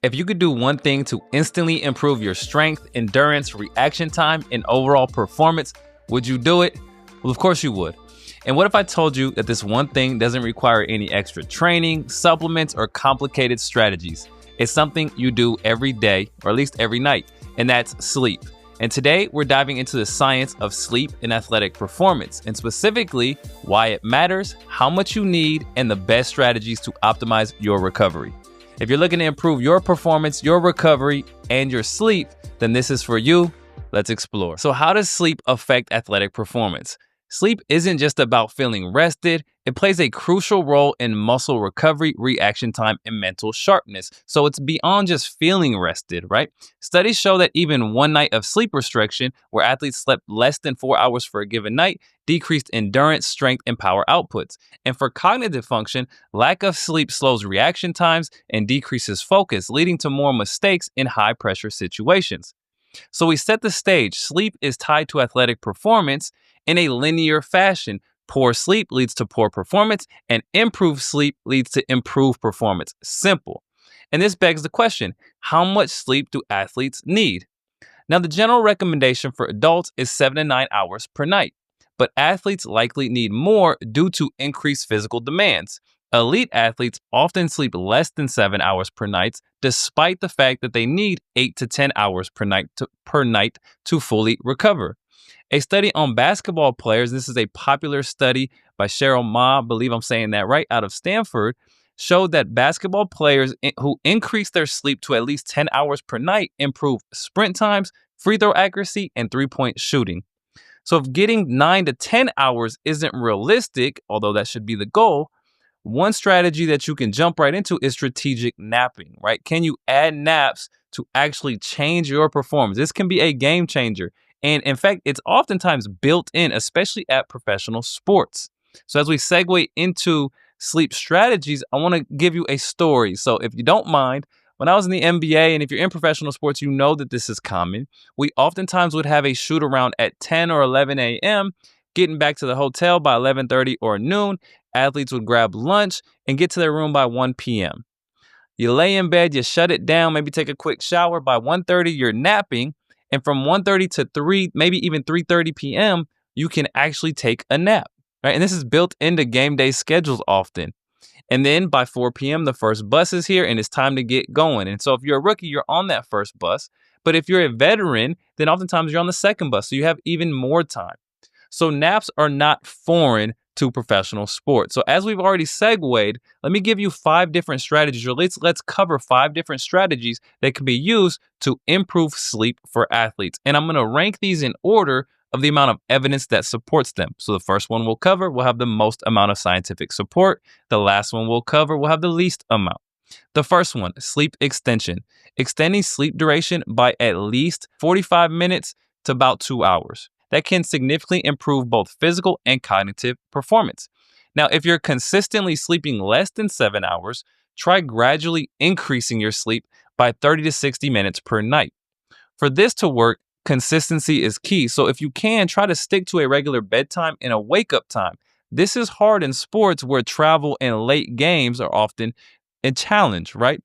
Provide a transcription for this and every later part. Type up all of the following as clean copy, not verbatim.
If you could do one thing to instantly improve your strength, endurance, reaction time, and overall performance, would you do it? Well, of course you would. And what if I told you that this one thing doesn't require any extra training, supplements, or complicated strategies? It's something you do every day, or at least every night, and that's sleep. And today we're diving into the science of sleep and athletic performance, and specifically why it matters, how much you need, and the best strategies to optimize your recovery. If you're looking to improve your performance, your recovery, and your sleep, then this is for you. Let's explore. So how does sleep affect athletic performance? Sleep isn't just about feeling rested. It plays a crucial role in muscle recovery, reaction time, and mental sharpness. So it's beyond just feeling rested, right? Studies show that even one night of sleep restriction, where athletes slept less than 4 hours for a given night, decreased endurance, strength, and power outputs. And for cognitive function, lack of sleep slows reaction times and decreases focus, leading to more mistakes in high-pressure situations. So we set the stage. Sleep is tied to athletic performance in a linear fashion. Poor sleep leads to poor performance, and improved sleep leads to improved performance. Simple. And this begs the question, how much sleep do athletes need? Now, the general recommendation for adults is 7 to 9 hours per night, but athletes likely need more due to increased physical demands. Elite athletes often sleep less than 7 hours per night, despite the fact that they need 8 to 10 hours per night to fully recover. A study on basketball players, this is a popular study by Cheryl Ma, I believe I'm saying that right, out of Stanford, showed that basketball players who increase their sleep to at least 10 hours per night improve sprint times, free throw accuracy, and three-point shooting. So if getting 9 to 10 hours isn't realistic, although that should be the goal, one strategy that you can jump right into is strategic napping, right? Can you add naps to actually change your performance? This can be a game changer. And in fact, it's oftentimes built in, especially at professional sports. So as we segue into sleep strategies, I want to give you a story. So if you don't mind, when I was in the NBA, and if you're in professional sports, you know that this is common. We oftentimes would have a shoot around at 10 or 11 a.m., getting back to the hotel by 11:30 or noon. Athletes would grab lunch and get to their room by 1 p.m. You lay in bed, you shut it down, maybe take a quick shower. By 1:30, you're napping. And from 1:30 to 3, maybe even 3:30 p.m., you can actually take a nap, right? And this is built into game day schedules often. And then by 4 p.m., the first bus is here and it's time to get going. And so if you're a rookie, you're on that first bus. But if you're a veteran, then oftentimes you're on the second bus. So you have even more time. So naps are not foreign to professional sports. So as we've already segued, let me give you 5 different strategies, or let's cover 5 different strategies that can be used to improve sleep for athletes. And I'm going to rank these in order of the amount of evidence that supports them. So the first one we'll cover will have the most amount of scientific support. The last one we'll cover will have the least amount. The first one, sleep extension. Extending sleep duration by at least 45 minutes to about 2 hours. That can significantly improve both physical and cognitive performance. Now, if you're consistently sleeping less than 7 hours, try gradually increasing your sleep by 30 to 60 minutes per night. For this to work, consistency is key. So if you can, try to stick to a regular bedtime and a wake-up time. This is hard in sports where travel and late games are often a challenge, right?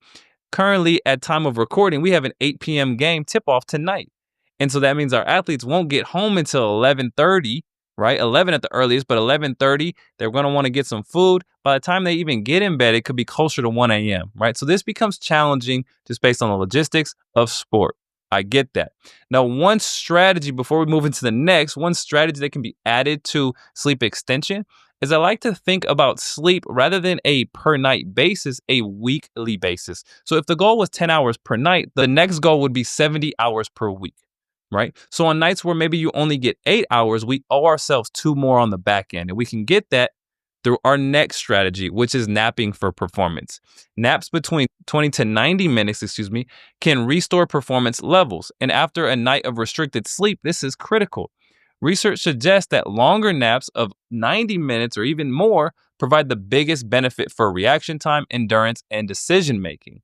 Currently, at time of recording, we have an 8 p.m. game tip-off tonight. And so that means our athletes won't get home until 11:30, right? 11 at the earliest, but 11:30, they're going to want to get some food. By the time they even get in bed, it could be closer to 1 a.m., right? So this becomes challenging just based on the logistics of sport. I get that. Now, one strategy before we move into the next, one strategy that can be added to sleep extension is I like to think about sleep rather than a per night basis, a weekly basis. So if the goal was 10 hours per night, the next goal would be 70 hours per week. Right? So on nights where maybe you only get 8 hours, we owe ourselves 2 more on the back end. And we can get that through our next strategy, which is napping for performance. Naps between 20 to 90 minutes, can restore performance levels. And after a night of restricted sleep, this is critical. Research suggests that longer naps of 90 minutes or even more provide the biggest benefit for reaction time, endurance, and decision making.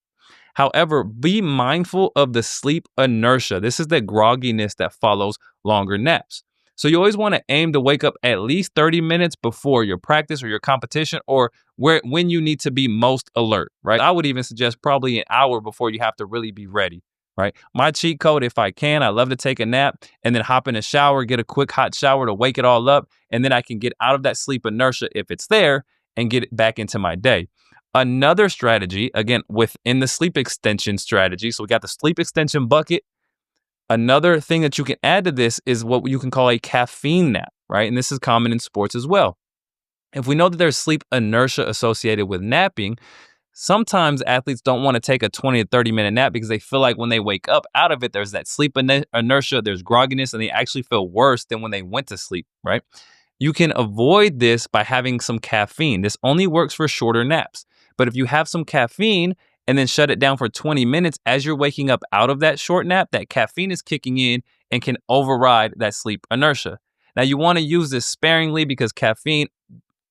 However, be mindful of the sleep inertia. This is the grogginess that follows longer naps. So you always want to aim to wake up at least 30 minutes before your practice or your competition, or when you need to be most alert, right? I would even suggest probably an hour before you have to really be ready, right? My cheat code, if I can, I love to take a nap and then hop in a shower, get a quick hot shower to wake it all up. And then I can get out of that sleep inertia if it's there and get it back into my day. Another strategy, again, within the sleep extension strategy. So we got the sleep extension bucket. Another thing that you can add to this is what you can call a caffeine nap, right? And this is common in sports as well. If we know that there's sleep inertia associated with napping, sometimes athletes don't want to take a 20 to 30 minute nap because they feel like when they wake up out of it, there's that sleep inertia, there's grogginess, and they actually feel worse than when they went to sleep, right? You can avoid this by having some caffeine. This only works for shorter naps. But if you have some caffeine and then shut it down for 20 minutes as you're waking up out of that short nap, that caffeine is kicking in and can override that sleep inertia. Now, you want to use this sparingly because caffeine,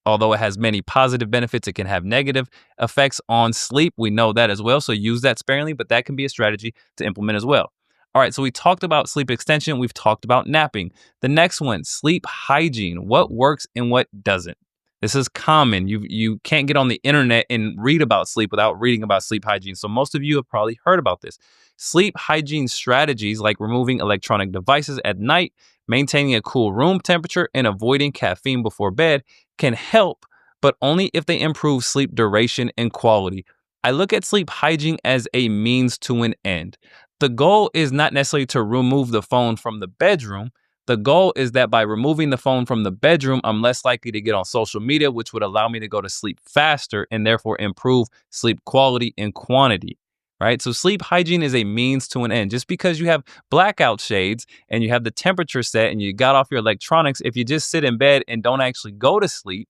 although it has many positive benefits, it can have negative effects on sleep. We know that as well. So use that sparingly, but that can be a strategy to implement as well. All right, so we talked about sleep extension. We've talked about napping. The next one, sleep hygiene. What works and what doesn't? This is common. You can't get on the internet and read about sleep without reading about sleep hygiene. So most of you have probably heard about this. Sleep hygiene strategies like removing electronic devices at night, maintaining a cool room temperature, and avoiding caffeine before bed can help, but only if they improve sleep duration and quality. I look at sleep hygiene as a means to an end. The goal is not necessarily to remove the phone from the bedroom. The goal is that by removing the phone from the bedroom, I'm less likely to get on social media, which would allow me to go to sleep faster and therefore improve sleep quality and quantity, right? So sleep hygiene is a means to an end. Just because you have blackout shades and you have the temperature set and you got off your electronics, if you just sit in bed and don't actually go to sleep,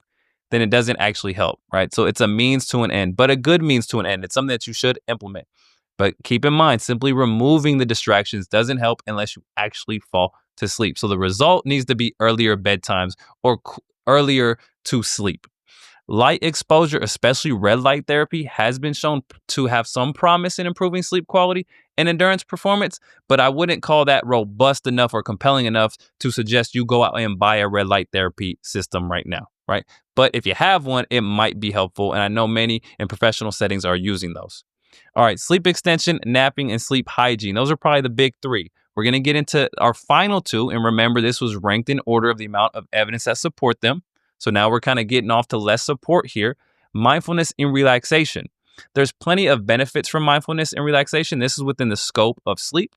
then it doesn't actually help, right? So it's a means to an end, but a good means to an end. It's something that you should implement. But keep in mind, simply removing the distractions doesn't help unless you actually fall to sleep. So the result needs to be earlier bedtimes or earlier to sleep. Light exposure, especially red light therapy, has been shown to have some promise in improving sleep quality and endurance performance, but I wouldn't call that robust enough or compelling enough to suggest you go out and buy a red light therapy system right now, right? But if you have one, it might be helpful, and I know many in professional settings are using those. All right, sleep extension, napping, and sleep hygiene. Those are probably the big three. We're going to get into our final two, and remember, this was ranked in order of the amount of evidence that support them. So now we're kind of getting off to less support here. Mindfulness and relaxation. There's plenty of benefits from mindfulness and relaxation. This is within the scope of sleep,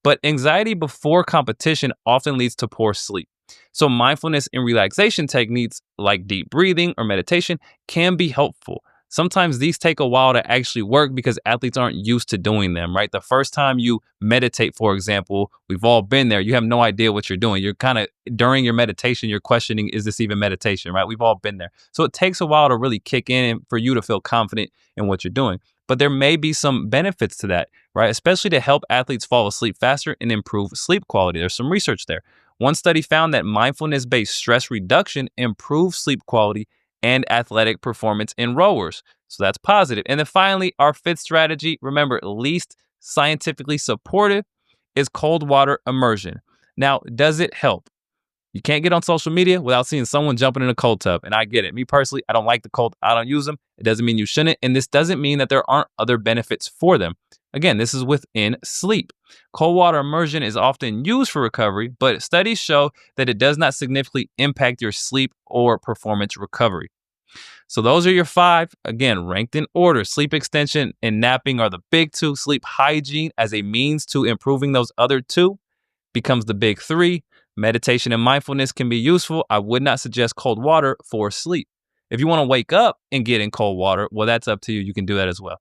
but anxiety before competition often leads to poor sleep. So mindfulness and relaxation techniques like deep breathing or meditation can be helpful. Sometimes these take a while to actually work because athletes aren't used to doing them, right? The first time you meditate, for example, we've all been there. You have no idea what you're doing. You're kind of, during your meditation, you're questioning, is this even meditation, right? We've all been there. So it takes a while to really kick in and for you to feel confident in what you're doing. But there may be some benefits to that, right? Especially to help athletes fall asleep faster and improve sleep quality. There's some research there. One study found that mindfulness-based stress reduction improves sleep quality and athletic performance in rowers. So that's positive. And then finally, our fifth strategy, remember, least scientifically supportive, is cold water immersion. Now, does it help? You can't get on social media without seeing someone jumping in a cold tub. And I get it. Me personally, I don't like the cold. I don't use them. It doesn't mean you shouldn't. And this doesn't mean that there aren't other benefits for them. Again, this is within sleep. Cold water immersion is often used for recovery, but studies show that it does not significantly impact your sleep or performance recovery. So those are your five, again, ranked in order. Sleep extension and napping are the big two. Sleep hygiene as a means to improving those other two becomes the big three. Meditation and mindfulness can be useful. I would not suggest cold water for sleep. If you want to wake up and get in cold water, well, that's up to you. You can do that as well.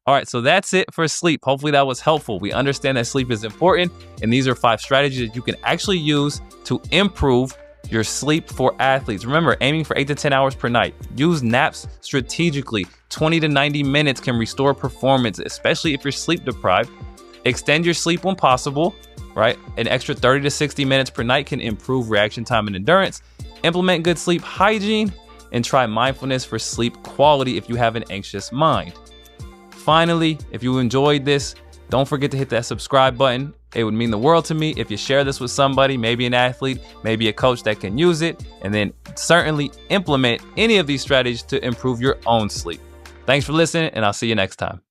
All right, so that's it for sleep. Hopefully that was helpful. We understand that sleep is important, and these are 5 strategies that you can actually use to improve your sleep for athletes. Remember, aiming for 8 to 10 hours per night. Use naps strategically. 20 to 90 minutes can restore performance, especially if you're sleep deprived. Extend your sleep when possible, right? An extra 30 to 60 minutes per night can improve reaction time and endurance. Implement good sleep hygiene and try mindfulness for sleep quality if you have an anxious mind. Finally, if you enjoyed this, don't forget to hit that subscribe button It would mean the world to me if you share this with somebody, maybe an athlete, maybe a coach that can use it, and then certainly implement any of these strategies to improve your own sleep. Thanks for listening, and I'll see you next time.